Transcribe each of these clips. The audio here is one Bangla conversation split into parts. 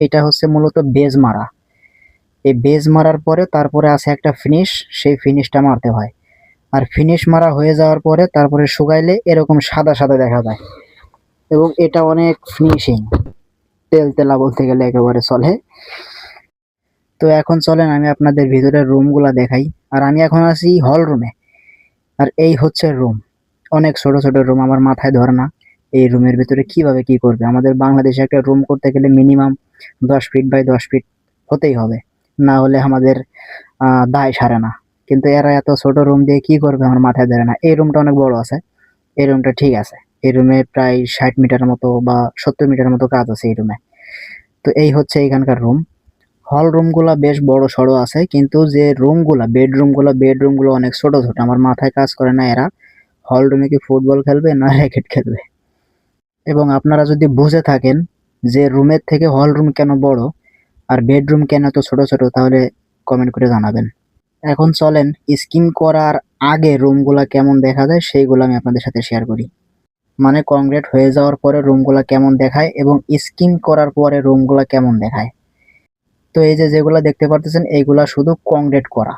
এটা হচ্ছে মূলত বেজ মারা। এই বেজ মারার পরে তারপরে আছে একটা ফিনিশ, সেই ফিনিশটা মারতে হয়। আর ফিনিশ মারা হয়ে যাওয়ার পরে তারপরে শুকাইলে এরকম সাদা সাদা দেখা যায়, এবং এটা অনেক ফিনিশিং, তেলতেলা বলতে গেলে একেবারে চলে। তো এখন চলেন আমি আপনাদের ভিতরের রুমগুলা দেখাই। আর আমি এখন আছি হল রুমে। আর এই হচ্ছে রুম, অনেক ছোট ছোট রুম, আমার মাথায় ধরে না এই রুমের ভিতরে কিভাবে কি করবে। আমাদের বাংলাদেশে একটা রুম করতে গেলে মিনিমাম 10 ফিট বাই 10 ফিট হতেই হবে, না হলে আমাদের দায় সারে না। কিন্তু এরা এত ছোট রুম দিয়ে কি করবে আমার মাথায় ধরে না। এই রুমটা অনেক বড় আছে, এই রুমটা ঠিক আছে। এই রুমে প্রায় 60 মিটার মতো বা 70 মিটার মতো কাজ আছে এই রুমে। তো এই হচ্ছে এখানকার রুম। হল রুমগুলা বেশ বড় সড়ো আছে, কিন্তু যে রুমগুলা বেডরুমগুলো অনেক ছোট ছোট। আমার মাথায় কাজ করে না এরা হল রুমে কি ফুটবল খেলবে না র্যাকেট খেলবে। এবং আপনারা যদি বুঝে থাকেন যে রুমের থেকে হল রুম কেন বড় আর বেডরুম কেন এত ছোট ছোট, তাহলে কমেন্ট করে জানাবেন। এখন চলেন স্কিম করার আগে রুমগুলা কেমন দেখা যায় সেইগুলো আমি আপনাদের সাথে শেয়ার করি। মানে কংক্রিট হয়ে যাওয়ার পরে রুমগুলা কেমন দেখায় এবং স্কিম করার পরে রুমগুলা কেমন দেখায়। তো এই যে যেগুলা দেখতে পারতেছেন এইগুলা শুধু কংক্রিট করা,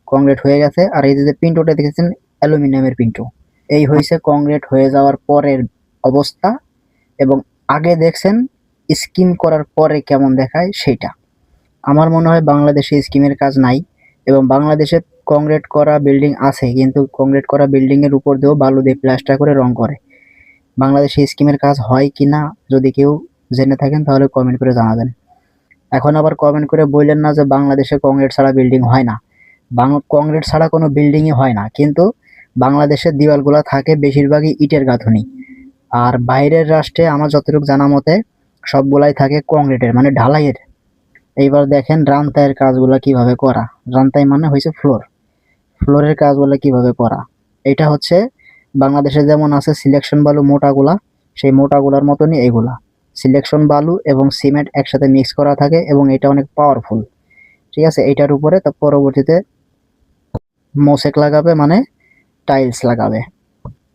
কংক্রিট হয়ে গেছে। আর এই যে পিন্টোটা দেখেছেন অ্যালুমিনিয়ামের পিন্টো, এই হয়েছে কংক্রিট হয়ে যাওয়ার পরের অবস্থা। এবং আগে দেখছেন স্কিম করার পরে কেমন দেখায় সেটা। আমার মনে হয় বাংলাদেশে স্কিমের কাজ নাই, এবং বাংলাদেশে কংক্রিট করা বিল্ডিং আছে, কিন্তু কংক্রিট করা বিল্ডিং এর উপর দিয়েও বালু দিয়ে প্লাস্টার করে রং করে। বাংলাদেশে স্কিমের কাজ হয় কিনা যদি কেউ জেনে থাকেন তাহলে কমেন্ট করে জানাবেন। এখন আবার কমেন্ট করে বললেন না যে বাংলাদেশে কংক্রিট ছাড়া বিল্ডিং হয় না। কংক্রিট ছাড়া কোনো বিল্ডিংই হয় না, কিন্তু বাংলাদেশের দেওয়ালগুলো থাকে বেশিরভাগই ইটের গাঁথুনি। আর বাইরের রাষ্ট্রে আমার যতটুকু জানা মতে সবগুলাই থাকে কংক্রিটের, মানে ঢালাইয়ের। এইবার দেখেন রান্তাইয়ের কাজগুলো কিভাবে করা। রান্তাই মানে হয়েছে ফ্লোর, ফ্লোরের কাজগুলো কিভাবে করা। এটা হচ্ছে বাংলাদেশে যেমন আছে সিলেকশন বালু মোটাগুলা, সেই মোটাগুলার মতনই এগুলা। সিলেকশন বালু এবং সিমেন্ট একসাথে মিক্স করা থাকে, এবং এটা অনেক পাওয়ারফুল। ঠিক আছে, এটার উপরে তো পরবর্তীতে মোসেক লাগাবে, মানে টাইলস লাগাবে।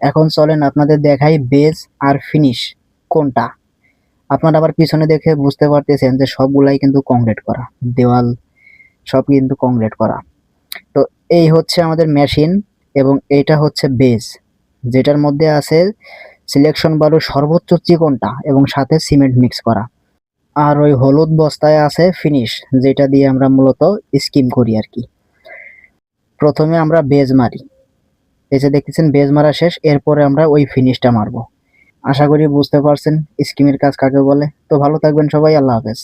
এখন চলেন আপনাদের দেখাই বেজ আর ফিনিশ কোনটা। আপনারা আবার পিছনে দেখে বুঝতে পারতেছেন যে সবগুলাই কিন্তু কংক্রিট করা, দেওয়াল সব কিন্তু কংক্রিট করা। তো এই হচ্ছে আমাদের মেশিন, এবং এইটা হচ্ছে বেজ, যেটার মধ্যে আছে সিলেকশন বালুর সর্বোচ্চ চিকনটা এবং সাথে সিমেন্ট মিক্স করা। আর ওই হলুদ বস্তায় আছে ফিনিশ, যেটা দিয়ে আমরা মূলত স্কিম করি আর কি। প্রথমে আমরা বেজ মারি, এই যে দেখতেছেন বেজ মারা শেষ, এরপরে আমরা ওই ফিনিশটা মারবো। আশা করি বুঝতে পারছেন স্কিমের কাজ কাকে বলে। তো ভালো থাকবেন সবাই, আল্লাহ হাফেজ।